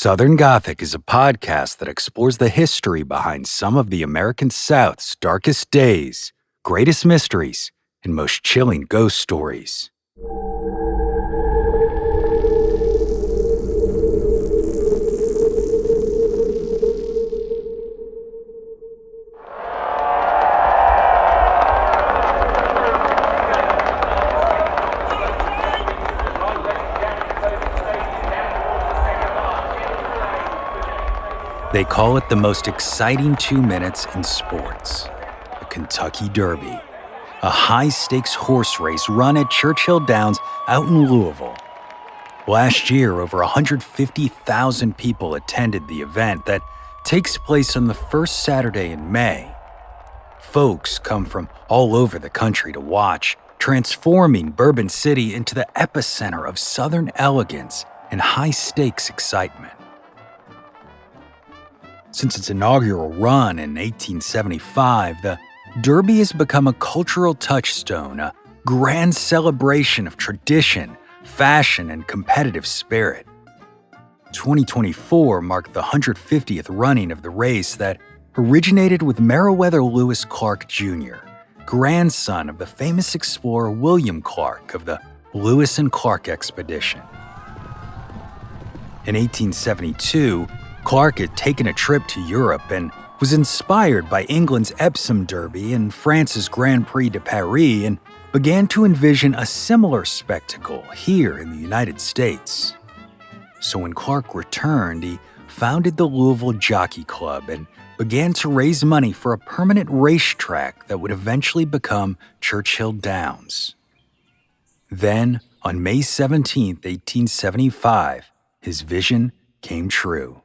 Southern Gothic is a podcast that explores the history behind some of the American South's darkest days, greatest mysteries, and most chilling ghost stories. They call it the most exciting 2 minutes in sports, the Kentucky Derby, a high-stakes horse race run at Churchill Downs out in Louisville. Last year, over 150,000 people attended the event that takes place on the first Saturday in May. Folks come from all over the country to watch, transforming Bourbon City into the epicenter of Southern elegance and high-stakes excitement. Since its inaugural run in 1875, the Derby has become a cultural touchstone, a grand celebration of tradition, fashion, and competitive spirit. 2024 marked the 150th running of the race that originated with Meriwether Lewis Clark Jr., grandson of the famous explorer William Clark of the Lewis and Clark expedition. In 1872, Clark had taken a trip to Europe and was inspired by England's Epsom Derby and France's Grand Prix de Paris and began to envision a similar spectacle here in the United States. So when Clark returned, he founded the Louisville Jockey Club and began to raise money for a permanent racetrack that would eventually become Churchill Downs. Then, on May 17, 1875, his vision came true.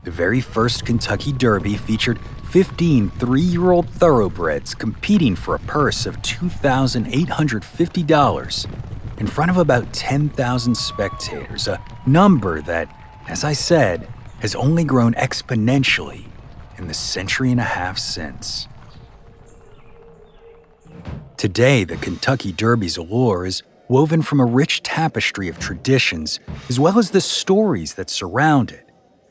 The very first Kentucky Derby featured 15 three-year-old thoroughbreds competing for a purse of $2,850 in front of about 10,000 spectators, a number that, as I said, has only grown exponentially in the century and a half since. Today, the Kentucky Derby's allure is woven from a rich tapestry of traditions as well as the stories that surround it.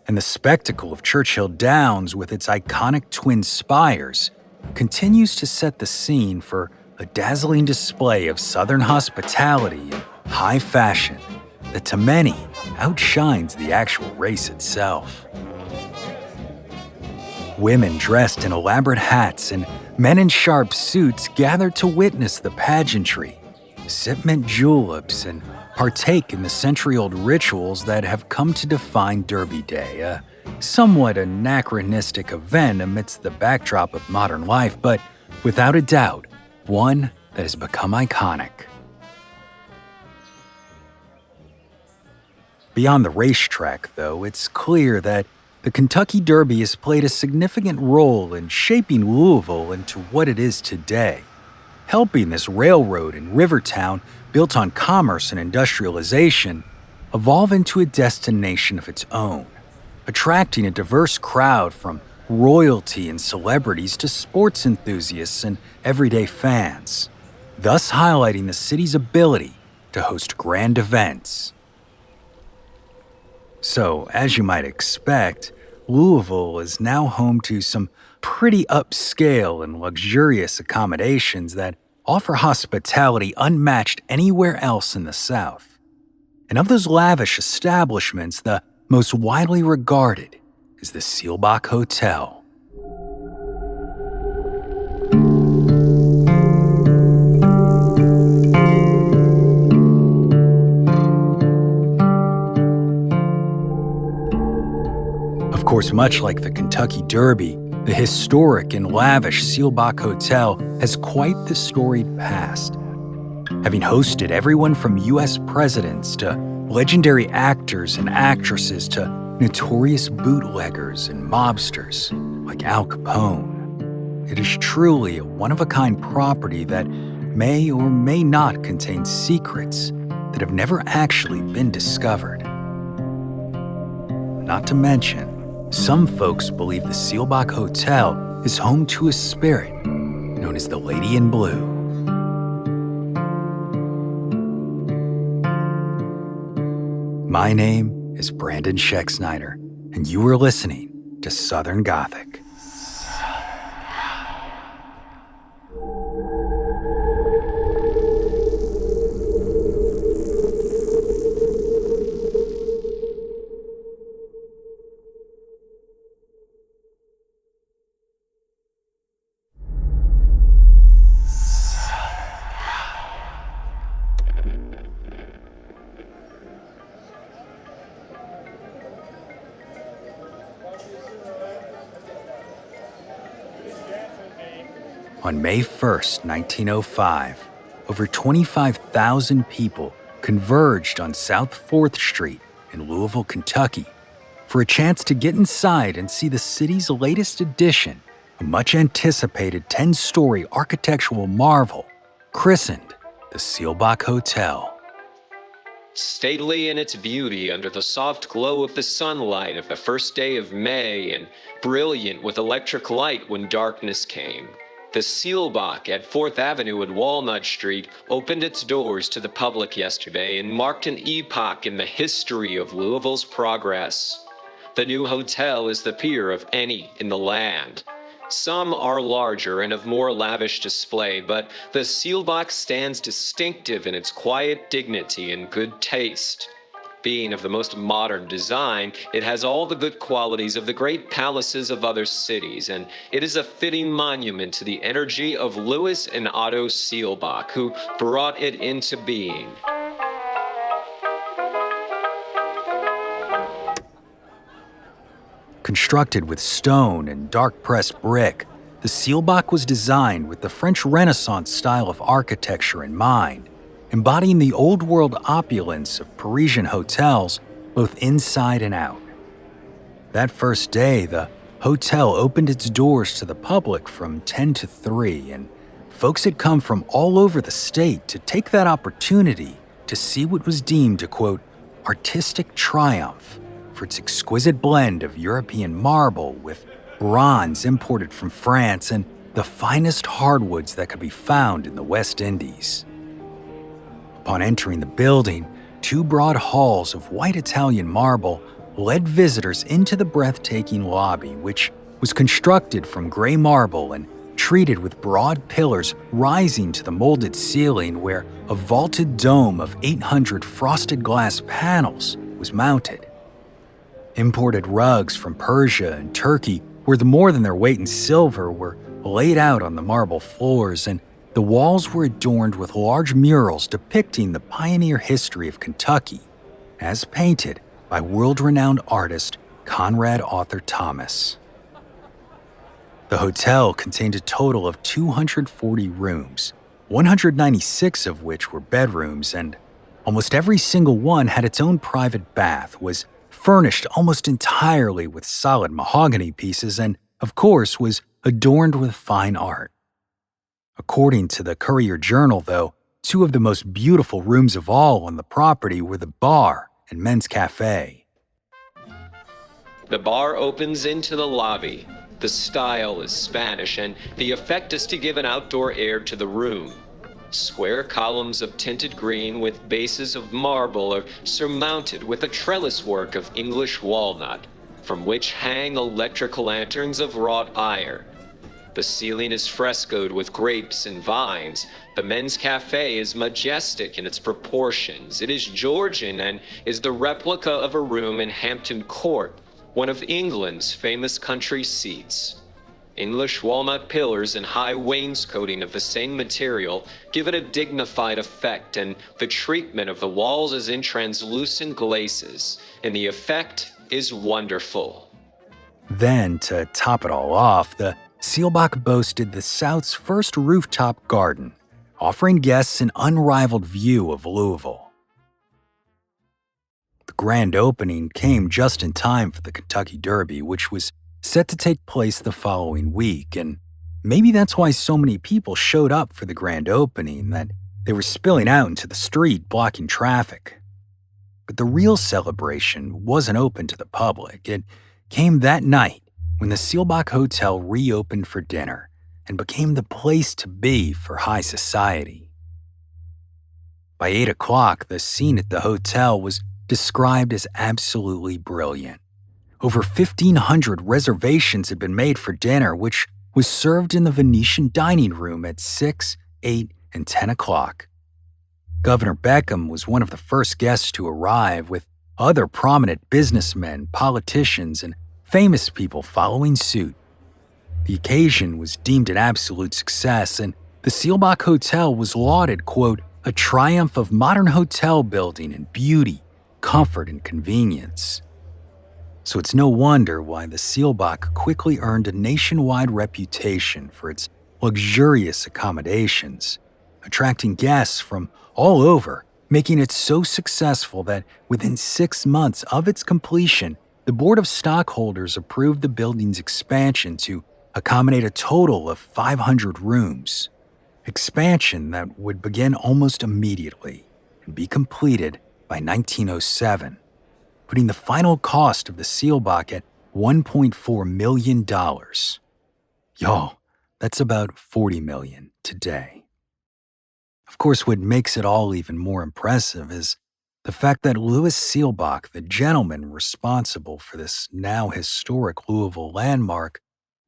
And the spectacle of Churchill Downs with its iconic twin spires continues to set the scene for a dazzling display of Southern hospitality and high fashion that to many outshines the actual race itself. Women dressed in elaborate hats and men in sharp suits gather to witness the pageantry, sip mint juleps, and partake in the century-old rituals that have come to define Derby Day, a somewhat anachronistic event amidst the backdrop of modern life, but without a doubt, one that has become iconic. Beyond the racetrack, though, it's clear that the Kentucky Derby has played a significant role in shaping Louisville into what it is today, helping this railroad and river town built on commerce and industrialization evolve into a destination of its own, attracting a diverse crowd from royalty and celebrities to sports enthusiasts and everyday fans, thus highlighting the city's ability to host grand events. So, as you might expect, Louisville is now home to some pretty upscale and luxurious accommodations that offer hospitality unmatched anywhere else in the South. And of those lavish establishments, the most widely regarded is the Seelbach Hotel. Of course, much like the Kentucky Derby, the historic and lavish Seelbach Hotel has quite the storied past. Having hosted everyone from U.S. presidents to legendary actors and actresses to notorious bootleggers and mobsters like Al Capone, it is truly a one-of-a-kind property that may or may not contain secrets that have never actually been discovered. Not to mention, some folks believe the Seelbach Hotel is home to a spirit known as the Lady in Blue. My name is Brandon Schexnayder, and you are listening to Southern Gothic. On May 1st, 1905, over 25,000 people converged on South 4th Street in Louisville, Kentucky, for a chance to get inside and see the city's latest addition, a much-anticipated 10-story architectural marvel christened the Seelbach Hotel. Stately in its beauty under the soft glow of the sunlight of the first day of May, and brilliant with electric light when darkness came, the Seelbach at 4th Avenue and Walnut Street opened its doors to the public yesterday and marked an epoch in the history of Louisville's progress. The new hotel is the peer of any in the land. Some are larger and of more lavish display, but the Seelbach stands distinctive in its quiet dignity and good taste. Being of the most modern design, it has all the good qualities of the great palaces of other cities, and it is a fitting monument to the energy of Louis and Otto Seelbach, who brought it into being. Constructed with stone and dark-pressed brick, the Seelbach was designed with the French Renaissance style of architecture in mind, embodying the old-world opulence of Parisian hotels, both inside and out. That first day, the hotel opened its doors to the public from 10 to 3, and folks had come from all over the state to take that opportunity to see what was deemed a, quote, artistic triumph for its exquisite blend of European marble with bronze imported from France and the finest hardwoods that could be found in the West Indies. Upon entering the building, 2 broad halls of white Italian marble led visitors into the breathtaking lobby, which was constructed from gray marble and treated with broad pillars rising to the molded ceiling, where a vaulted dome of 800 frosted glass panels was mounted. Imported rugs from Persia and Turkey, worth more than their weight in silver, were laid out on the marble floors, and the walls were adorned with large murals depicting the pioneer history of Kentucky, as painted by world-renowned artist Conrad Arthur Thomas. The hotel contained a total of 240 rooms, 196 of which were bedrooms, and almost every single one had its own private bath, was furnished almost entirely with solid mahogany pieces, and, of course, was adorned with fine art. According to the Courier-Journal, though, 2 of the most beautiful rooms of all on the property were the bar and men's cafe. The bar opens into the lobby. The style is Spanish, and the effect is to give an outdoor air to the room. Square columns of tinted green with bases of marble are surmounted with a trellis work of English walnut, from which hang electric lanterns of wrought iron. The ceiling is frescoed with grapes and vines. The men's cafe is majestic in its proportions. It is Georgian and is the replica of a room in Hampton Court, one of England's famous country seats. English walnut pillars and high wainscoting of the same material give it a dignified effect, and the treatment of the walls is in translucent glazes, and the effect is wonderful. Then, to top it all off, the Seelbach boasted the South's first rooftop garden, offering guests an unrivaled view of Louisville. The grand opening came just in time for the Kentucky Derby, which was set to take place the following week, and maybe that's why so many people showed up for the grand opening, that they were spilling out into the street, blocking traffic. But the real celebration wasn't open to the public. It came that night, when the Seelbach Hotel reopened for dinner and became the place to be for high society. By 8 o'clock, the scene at the hotel was described as absolutely brilliant. Over 1,500 reservations had been made for dinner, which was served in the Venetian dining room at 6, 8, and 10 o'clock. Governor Beckham was one of the first guests to arrive, with other prominent businessmen, politicians, and famous people following suit. The occasion was deemed an absolute success, and the Seelbach Hotel was lauded, quote, a triumph of modern hotel building in beauty, comfort, and convenience. So it's no wonder why the Seelbach quickly earned a nationwide reputation for its luxurious accommodations, attracting guests from all over, making it so successful that within 6 months of its completion, the board of stockholders approved the building's expansion to accommodate a total of 500 rooms. Expansion that would begin almost immediately and be completed by 1907, putting the final cost of the Seelbach at $1.4 million. Y'all, that's about $40 million today. Of course, what makes it all even more impressive is the fact that Louis Seelbach, the gentleman responsible for this now historic Louisville landmark,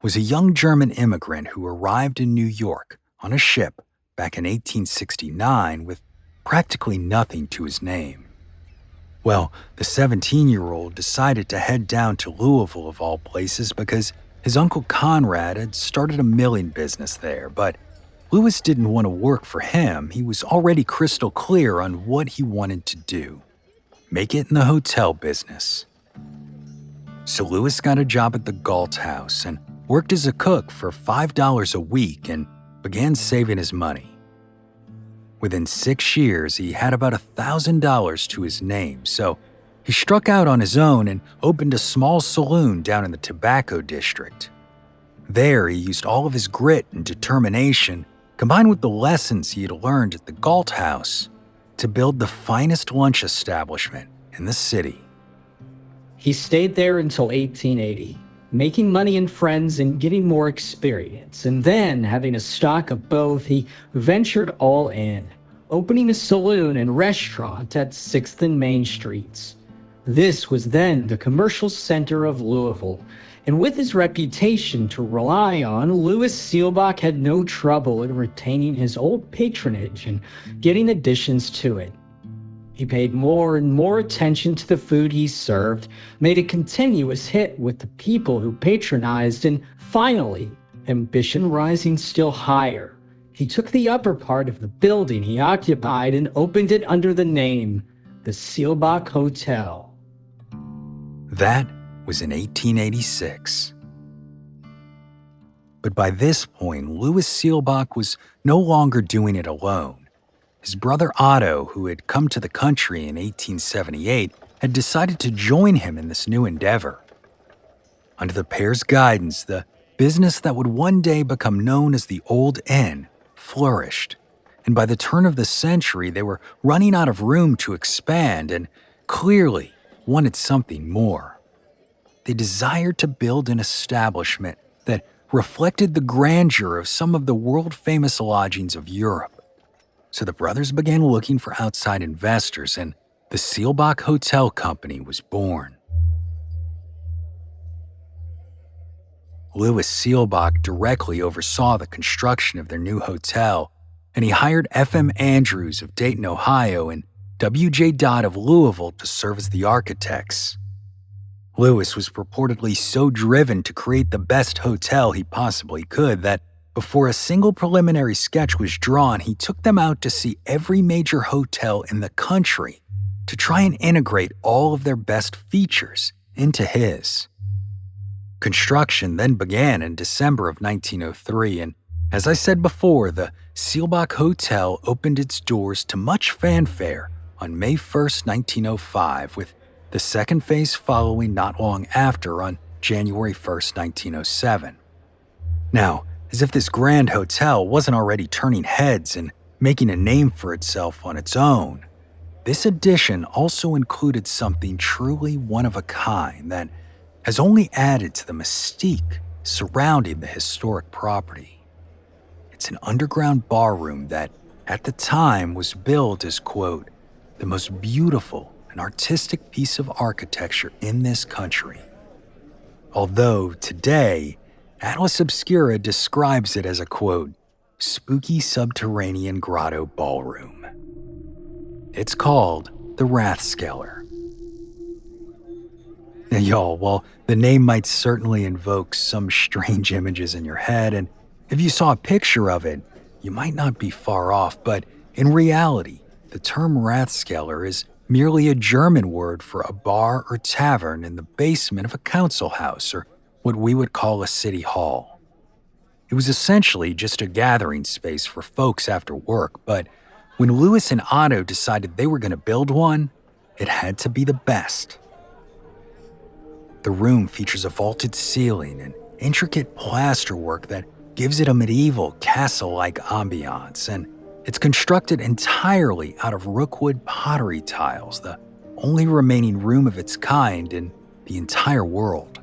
was a young German immigrant who arrived in New York on a ship back in 1869 with practically nothing to his name. Well, the 17-year-old decided to head down to Louisville of all places because his uncle Conrad had started a milling business there, but Louis didn't want to work for him. He was already crystal clear on what he wanted to do: make it in the hotel business. So Louis got a job at the Galt House and worked as a cook for $5 a week and began saving his money. Within 6 years, he had about $1,000 to his name, so he struck out on his own and opened a small saloon down in the Tobacco District. There, he used all of his grit and determination, combined with the lessons he had learned at the Galt House, to build the finest lunch establishment in the city. He stayed there until 1880, making money and friends and getting more experience, and then, having a stock of both, he ventured all in, opening a saloon and restaurant at 6th and Main Streets. This was then the commercial center of Louisville, and with his reputation to rely on, Louis Seelbach had no trouble in retaining his old patronage and getting additions to it. He paid more and more attention to the food he served, made a continuous hit with the people who patronized, and finally, ambition rising still higher, he took the upper part of the building he occupied and opened it under the name the Seelbach Hotel. That was in 1886. But by this point, Louis Seelbach was no longer doing it alone. His brother Otto, who had come to the country in 1878, had decided to join him in this new endeavor. Under the pair's guidance, the business that would one day become known as the Old Inn flourished, and by the turn of the century, they were running out of room to expand and clearly wanted something more. They desired to build an establishment that reflected the grandeur of some of the world-famous lodgings of Europe. So the brothers began looking for outside investors, and the Seelbach Hotel Company was born. Louis Seelbach directly oversaw the construction of their new hotel, and he hired F.M. Andrews of Dayton, Ohio, and W.J. Dodd of Louisville to serve as the architects. Louis was purportedly so driven to create the best hotel he possibly could that before a single preliminary sketch was drawn, he took them out to see every major hotel in the country to try and integrate all of their best features into his. Construction then began in December of 1903, and as I said before, the Seelbach Hotel opened its doors to much fanfare on May 1st, 1905, with the second phase following not long after on January 1st, 1907. Now, as if this grand hotel wasn't already turning heads and making a name for itself on its own, this addition also included something truly one of a kind that has only added to the mystique surrounding the historic property. It's an underground barroom that, at the time, was billed as, quote, the most beautiful an artistic piece of architecture in this country. Although, today, Atlas Obscura describes it as a, quote, spooky subterranean grotto ballroom. It's called the Rathskeller. Now, y'all, while the name might certainly invoke some strange images in your head, and if you saw a picture of it, you might not be far off, but in reality, the term Rathskeller is merely a German word for a bar or tavern in the basement of a council house, or what we would call a city hall. It was essentially just a gathering space for folks after work, but when Louis and Otto decided they were going to build one, it had to be the best. The room features a vaulted ceiling and intricate plasterwork that gives it a medieval castle-like ambiance, and it's constructed entirely out of rookwood pottery tiles, the only remaining room of its kind in the entire world.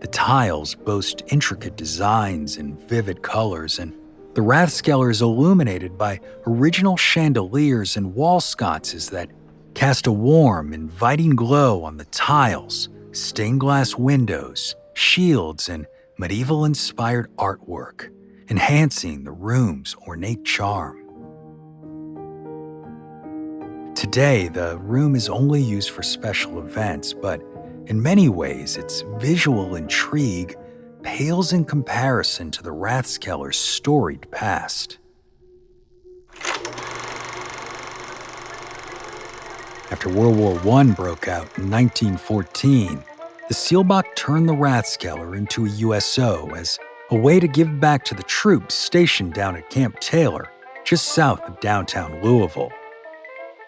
The tiles boast intricate designs and vivid colors, and the Rathskeller is illuminated by original chandeliers and wall sconces that cast a warm, inviting glow on the tiles, stained glass windows, shields, and medieval-inspired artwork, enhancing the room's ornate charm. Today, the room is only used for special events, but in many ways, its visual intrigue pales in comparison to the Rathskeller's storied past. After World War I broke out in 1914, the Seelbach turned the Rathskeller into a USO as a way to give back to the troops stationed down at Camp Taylor, just south of downtown Louisville.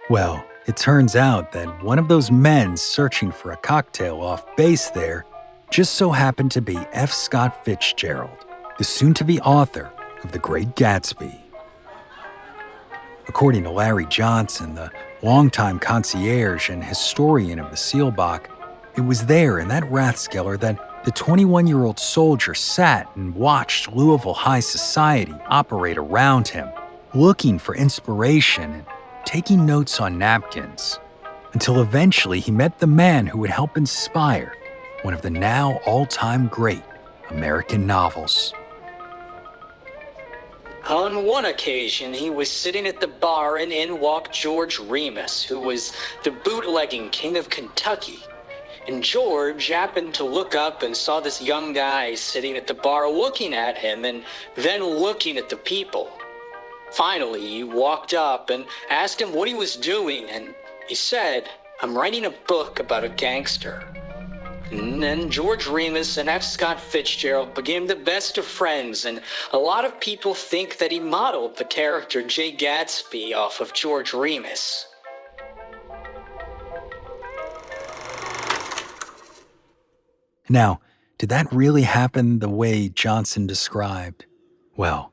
Well, it turns out that one of those men searching for a cocktail off base there just so happened to be F. Scott Fitzgerald, the soon-to-be author of The Great Gatsby. According to Larry Johnson, the longtime concierge and historian of the Seelbach, it was there in that Rathskeller that the 21-year-old soldier sat and watched Louisville high society operate around him, looking for inspiration and taking notes on napkins, until eventually he met the man who would help inspire one of the now all-time great American novels. On one occasion, he was sitting at the bar and in walked George Remus, who was the bootlegging king of Kentucky. And George happened to look up and saw this young guy sitting at the bar looking at him and then looking at the people. Finally, he walked up and asked him what he was doing, and he said, "I'm writing a book about a gangster." And then George Remus and F. Scott Fitzgerald became the best of friends, and a lot of people think that he modeled the character Jay Gatsby off of George Remus. Now, did that really happen the way Johnson described? Well,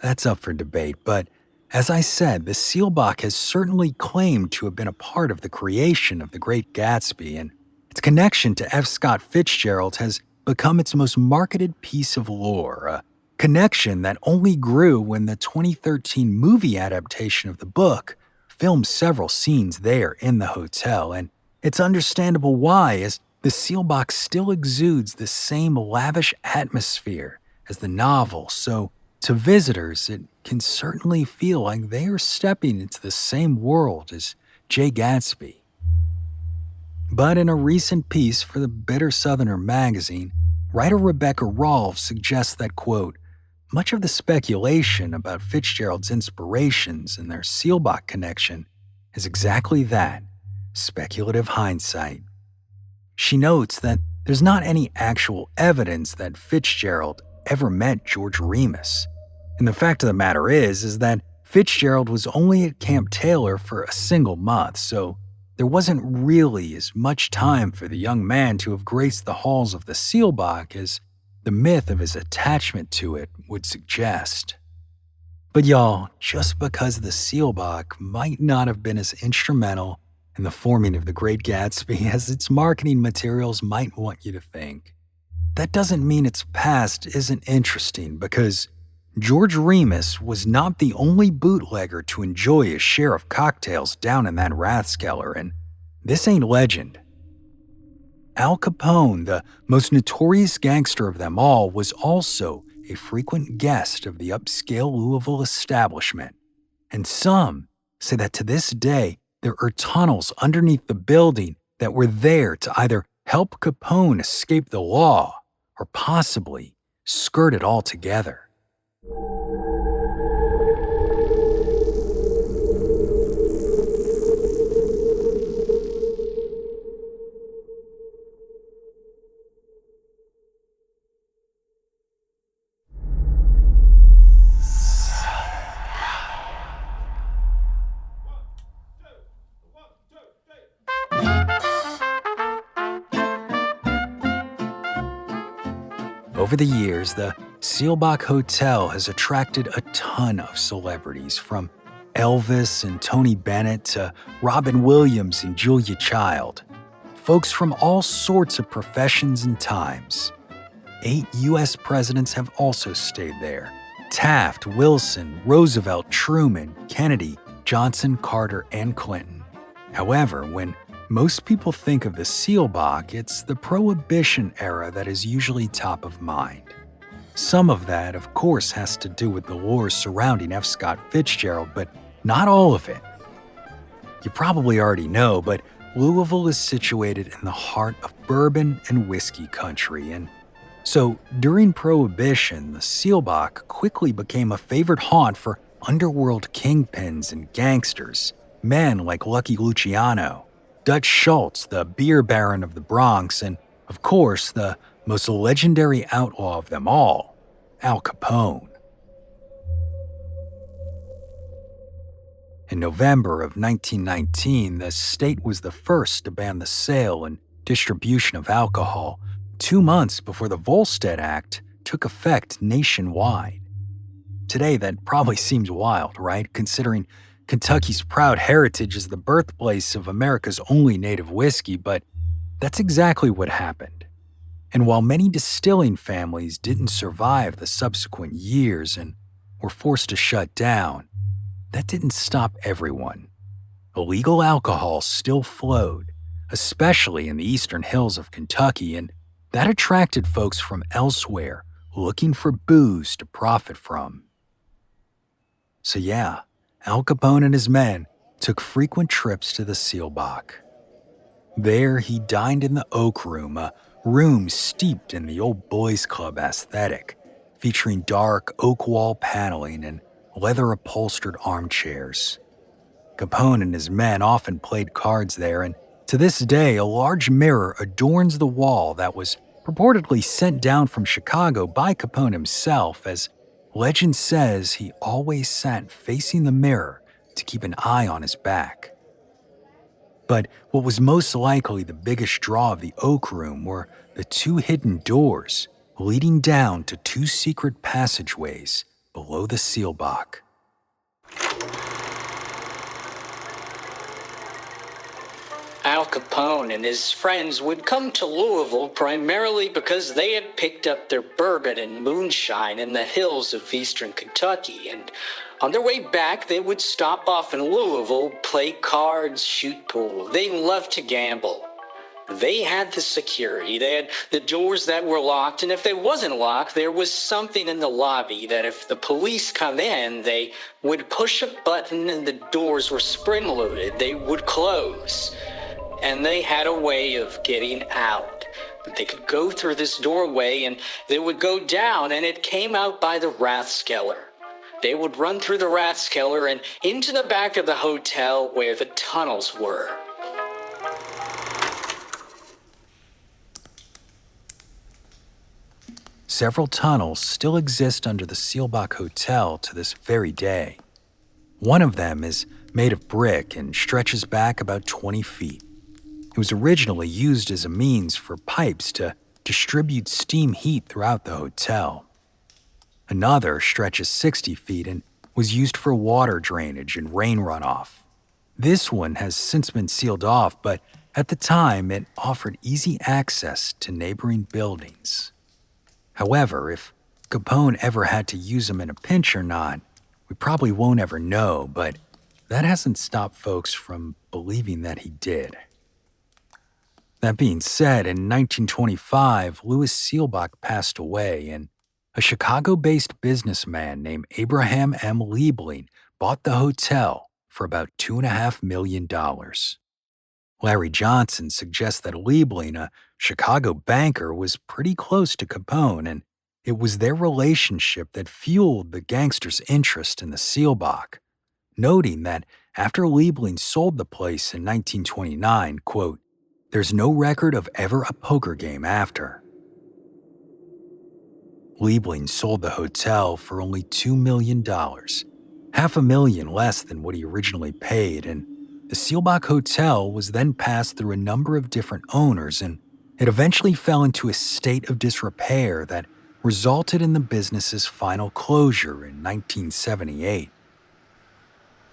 that's up for debate, but as I said, the Seelbach has certainly claimed to have been a part of the creation of The Great Gatsby, and its connection to F. Scott Fitzgerald has become its most marketed piece of lore, a connection that only grew when the 2013 movie adaptation of the book filmed several scenes there in the hotel, and it's understandable why, as the Seelbach still exudes the same lavish atmosphere as the novel, so to visitors, it can certainly feel like they are stepping into the same world as Jay Gatsby. But in a recent piece for the Bitter Southerner magazine, writer Rebecca Rolfe suggests that, quote, much of the speculation about Fitzgerald's inspirations and their Seelbach connection is exactly that, speculative hindsight. She notes that there's not any actual evidence that Fitzgerald ever met George Remus. And the fact of the matter is that Fitzgerald was only at Camp Taylor for a single month, so there wasn't really as much time for the young man to have graced the halls of the Seelbach as the myth of his attachment to it would suggest. But y'all, just because the Seelbach might not have been as instrumental in the forming of The Great Gatsby as its marketing materials might want you to think, that doesn't mean its past isn't interesting, because George Remus was not the only bootlegger to enjoy his share of cocktails down in that Rathskeller, and This ain't legend. Al Capone, the most notorious gangster of them all, was also a frequent guest of the upscale Louisville establishment. And some say that to this day, there are tunnels underneath the building that were there to either help Capone escape the law or possibly skirt it altogether. Over the years, the Seelbach Hotel has attracted a ton of celebrities, from Elvis and Tony Bennett to Robin Williams and Julia Child. Folks from all sorts of professions and times. 8 U.S. presidents have also stayed there. Taft, Wilson, Roosevelt, Truman, Kennedy, Johnson, Carter, and Clinton. However, when most people think of the Seelbach, it's the Prohibition-era that is usually top of mind. Some of that, of course, has to do with the lore surrounding F. Scott Fitzgerald, but not all of it. You probably already know, but Louisville is situated in the heart of bourbon and whiskey country, and so during Prohibition, the Seelbach quickly became a favorite haunt for underworld kingpins and gangsters, men like Lucky Luciano, Dutch Schultz, the beer baron of the Bronx, and, of course, the most legendary outlaw of them all, Al Capone. In November of 1919, the state was the first to ban the sale and distribution of alcohol, 2 months before the Volstead Act took effect nationwide. Today, that probably seems wild, right? Considering Kentucky's proud heritage is the birthplace of America's only native whiskey, but that's exactly what happened. And while many distilling families didn't survive the subsequent years and were forced to shut down, that didn't stop everyone. Illegal alcohol still flowed, especially in the eastern hills of Kentucky, and that attracted folks from elsewhere looking for booze to profit from. So yeah, Al Capone and his men took frequent trips to the Seelbach. There, he dined in the Oak Room, a room steeped in the old boys' club aesthetic, featuring dark oak wall paneling and leather-upholstered armchairs. Capone and his men often played cards there, and to this day, a large mirror adorns the wall that was purportedly sent down from Chicago by Capone himself, as legend says he always sat facing the mirror to keep an eye on his back. But what was most likely the biggest draw of the Oak Room were the 2 hidden doors leading down to 2 secret passageways below the Seelbach. Al Capone and his friends would come to Louisville primarily because they had picked up their bourbon and moonshine in the hills of eastern Kentucky, and on their way back they would stop off in Louisville, play cards, shoot pool. They loved to gamble. They had the security, they had the doors that were locked, and if they wasn't locked, there was something in the lobby that if the police come in, they would push a button and the doors were spring-loaded. They would close. And they had a way of getting out. They could go through this doorway and they would go down, and it came out by the Rathskeller. They would run through the Rathskeller and into the back of the hotel where the tunnels were. Several tunnels still exist under the Seelbach Hotel to this very day. One of them is made of brick and stretches back about 20 feet. It was originally used as a means for pipes to distribute steam heat throughout the hotel. Another stretches 60 feet and was used for water drainage and rain runoff. This one has since been sealed off, but at the time it offered easy access to neighboring buildings. However, if Capone ever had to use them in a pinch or not, we probably won't ever know, but that hasn't stopped folks from believing that he did. That being said, in 1925, Louis Seelbach passed away, and a Chicago-based businessman named Abraham M. Liebling bought the hotel for about $2.5 million. Larry Johnson suggests that Liebling, a Chicago banker, was pretty close to Capone, and it was their relationship that fueled the gangsters' interest in the Seelbach, noting that after Liebling sold the place in 1929, quote, "There's no record of ever a poker game after." Liebling sold the hotel for only $2 million, $500,000 less than what he originally paid, and the Seelbach Hotel was then passed through a number of different owners, and it eventually fell into a state of disrepair that resulted in the business's final closure in 1978.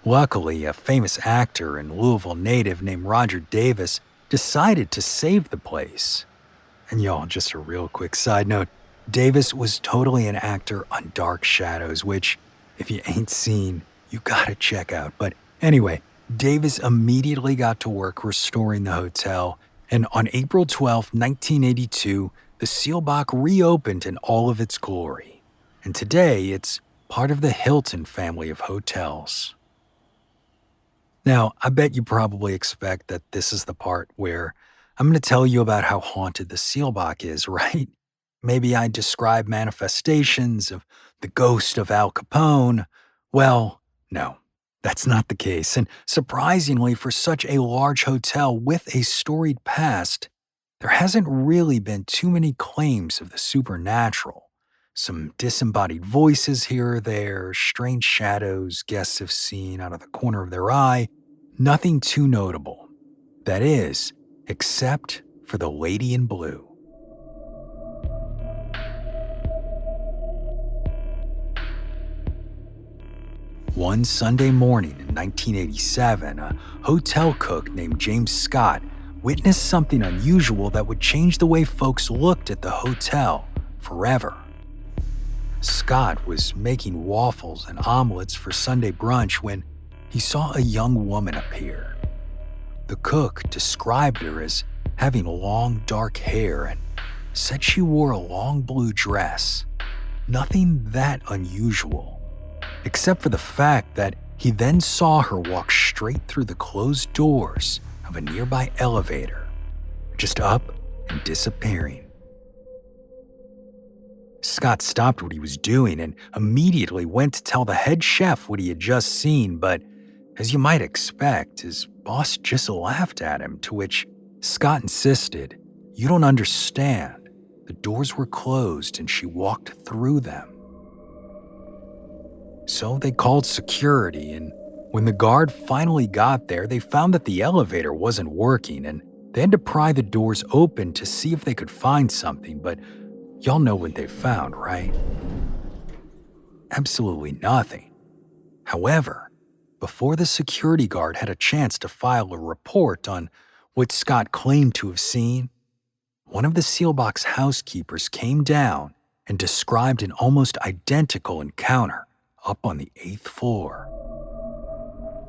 Luckily, a famous actor and Louisville native named Roger Davis decided to save the place. And y'all, just a real quick side note, Davis was totally an actor on Dark Shadows, which, if you ain't seen, you gotta check out. But anyway, Davis immediately got to work restoring the hotel, and on April 12, 1982, the Seelbach reopened in all of its glory. And today, it's part of the Hilton family of hotels. Now, I bet you probably expect that this is the part where I'm going to tell you about how haunted the Seelbach is, right? Maybe I describe manifestations of the ghost of Al Capone. Well, no, that's not the case. And surprisingly, for such a large hotel with a storied past, there hasn't really been too many claims of the supernatural. Some disembodied voices here or there, strange shadows guests have seen out of the corner of their eye, nothing too notable. That is, except for the lady in blue. One Sunday morning in 1987, a hotel cook named James Scott witnessed something unusual that would change the way folks looked at the hotel forever. Scott was making waffles and omelets for Sunday brunch when he saw a young woman appear. The cook described her as having long, dark hair and said she wore a long blue dress. Nothing that unusual, except for the fact that he then saw her walk straight through the closed doors of a nearby elevator, just up and disappearing. Scott stopped what he was doing and immediately went to tell the head chef what he had just seen, but as you might expect, his boss just laughed at him, to which Scott insisted, "You don't understand. The doors were closed and she walked through them." So they called security, and when the guard finally got there, they found that the elevator wasn't working, and they had to pry the doors open to see if they could find something, but y'all know what they found, right? Absolutely nothing. However, before the security guard had a chance to file a report on what Scott claimed to have seen, one of the Seelbach's housekeepers came down and described an almost identical encounter up on the 8th floor.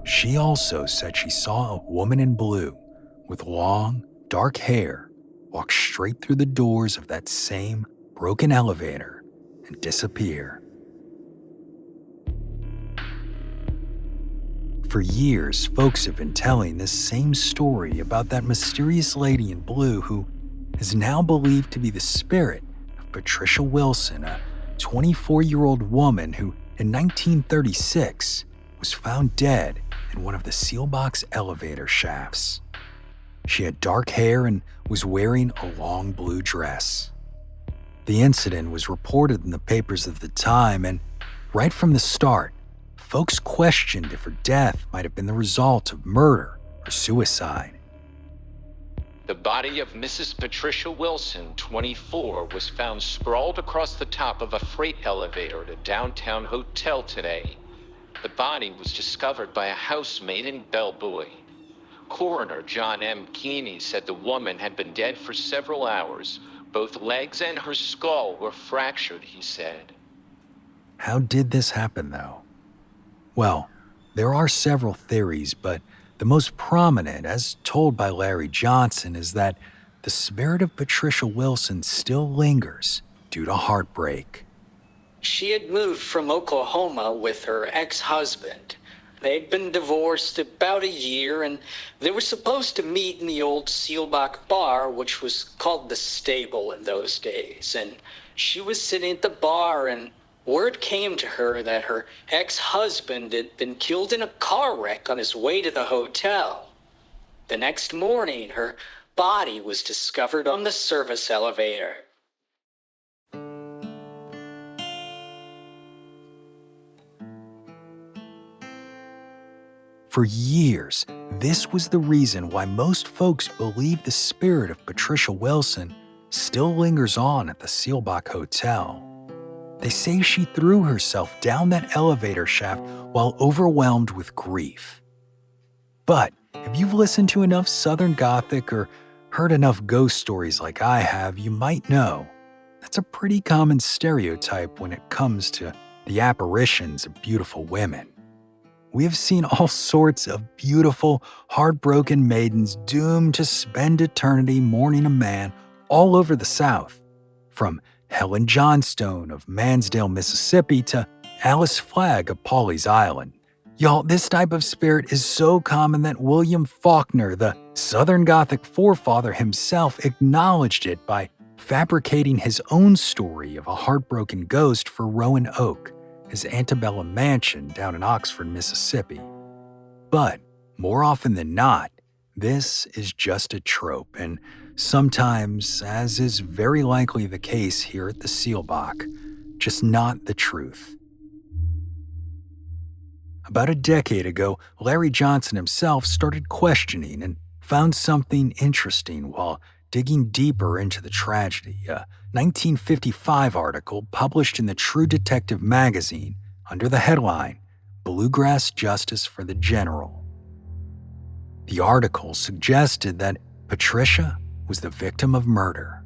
She also said she saw a woman in blue with long, dark hair walk straight through the doors of that same broken elevator and disappear. For years, folks have been telling this same story about that mysterious lady in blue who is now believed to be the spirit of Patricia Wilson, a 24-year-old woman who, in 1936, was found dead in one of the Seelbach's elevator shafts. She had dark hair and was wearing a long blue dress. The incident was reported in the papers of the time, and right from the start, folks questioned if her death might have been the result of murder or suicide. The body of Mrs. Patricia Wilson, 24, was found sprawled across the top of a freight elevator at a downtown hotel today. The body was discovered by a housemaid in Bellboy. Coroner John M. Keeney said the woman had been dead for several hours. Both legs and her skull were fractured, he said. How did this happen, though? Well, there are several theories, but the most prominent, as told by Larry Johnson, is that the spirit of Patricia Wilson still lingers due to heartbreak. She had moved from Oklahoma with her ex-husband. They'd been divorced about a year, and they were supposed to meet in the old Seelbach bar, which was called the Stable in those days. And she was sitting at the bar, and word came to her that her ex-husband had been killed in a car wreck on his way to the hotel. The next morning, her body was discovered on the service elevator. For years, this was the reason why most folks believe the spirit of Patricia Wilson still lingers on at the Seelbach Hotel. They say she threw herself down that elevator shaft while overwhelmed with grief. But if you've listened to enough Southern Gothic or heard enough ghost stories like I have, you might know that's a pretty common stereotype when it comes to the apparitions of beautiful women. We have seen all sorts of beautiful, heartbroken maidens doomed to spend eternity mourning a man all over the South, from Helen Johnstone of Mansdale, Mississippi to Alice Flagg of Pawleys Island. Y'all, this type of spirit is so common that William Faulkner, the Southern Gothic forefather himself, acknowledged it by fabricating his own story of a heartbroken ghost for Rowan Oak, his antebellum mansion down in Oxford, Mississippi. But more often than not, this is just a trope, and sometimes, as is very likely the case here at the Seelbach, just not the truth. About a decade ago, Larry Johnson himself started questioning and found something interesting while digging deeper into the tragedy. A 1955 article published in the True Detective magazine under the headline, "Bluegrass Justice for the General." The article suggested that Patricia was the victim of murder.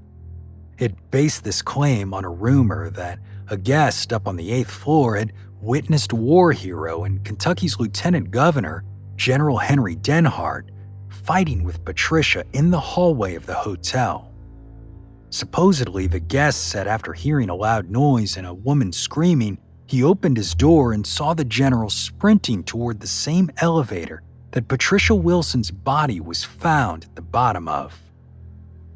It based this claim on a rumor that a guest up on the 8th floor had witnessed war hero and Kentucky's lieutenant governor, General Henry Denhart, fighting with Patricia in the hallway of the hotel. Supposedly, the guest said after hearing a loud noise and a woman screaming, he opened his door and saw the general sprinting toward the same elevator that Patricia Wilson's body was found at the bottom of.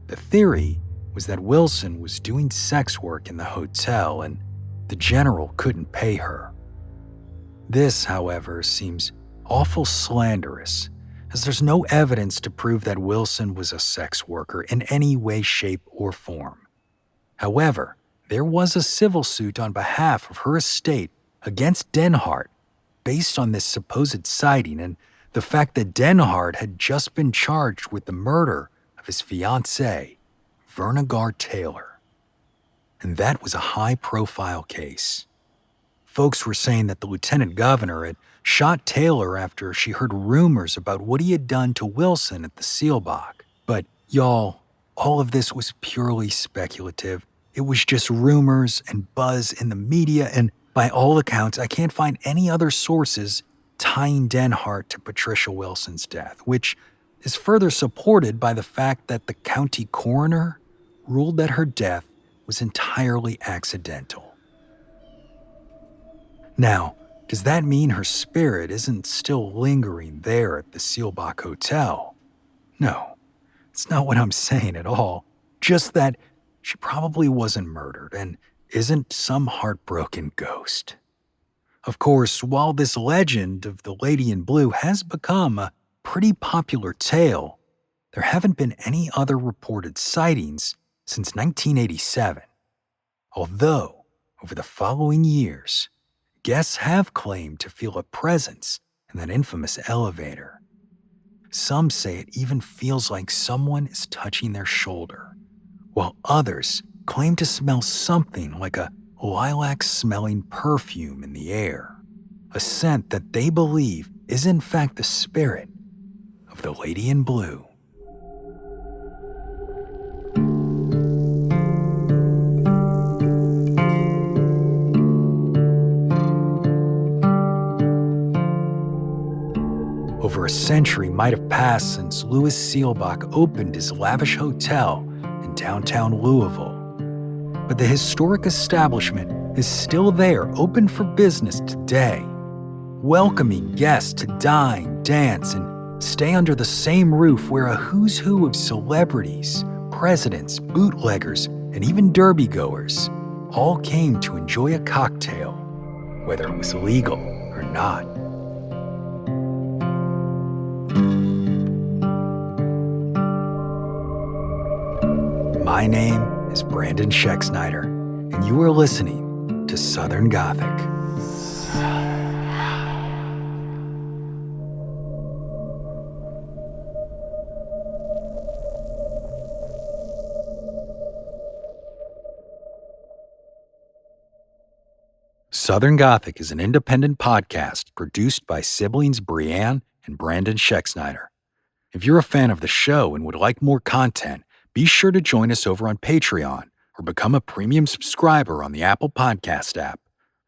The theory was that Wilson was doing sex work in the hotel and the general couldn't pay her. This, however, seems awful slanderous, as there's no evidence to prove that Wilson was a sex worker in any way, shape, or form. However, there was a civil suit on behalf of her estate against Denhart based on this supposed sighting and the fact that Denhart had just been charged with the murder of his fiancée, Verna Garr Taylor. And that was a high-profile case. Folks were saying that the lieutenant governor had shot Taylor after she heard rumors about what he had done to Wilson at the Seelbach. But y'all, all of this was purely speculative. It was just rumors and buzz in the media, and by all accounts, I can't find any other sources tying Denhart to Patricia Wilson's death, which is further supported by the fact that the county coroner ruled that her death was entirely accidental. Now, does that mean her spirit isn't still lingering there at the Seelbach Hotel? No, it's not what I'm saying at all. Just that she probably wasn't murdered and isn't some heartbroken ghost. Of course, while this legend of the Lady in Blue has become a pretty popular tale, there haven't been any other reported sightings since 1987. Although, over the following years, guests have claimed to feel a presence in that infamous elevator. Some say it even feels like someone is touching their shoulder, while others claim to smell something like a lilac-smelling perfume in the air, a scent that they believe is in fact the spirit of the Lady in Blue. Over a century might have passed since Louis Seelbach opened his lavish hotel in downtown Louisville. But the historic establishment is still there, open for business today, welcoming guests to dine, dance, and stay under the same roof where a who's who of celebrities, presidents, bootleggers, and even derby-goers all came to enjoy a cocktail, whether it was legal or not. My name is Brandon Schexnayder, and you are listening to Southern Gothic. Southern Gothic is an independent podcast produced by siblings Brianne and Brandon Schexnayder. If you're a fan of the show and would like more content, be sure to join us over on Patreon or become a premium subscriber on the Apple Podcast app.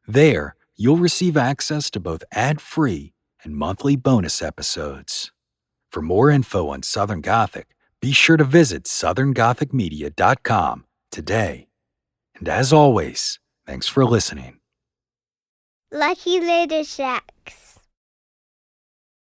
There, you'll receive access to both ad-free and monthly bonus episodes. For more info on Southern Gothic, be sure to visit southerngothicmedia.com today. And as always, thanks for listening. Lucky Little Shacks.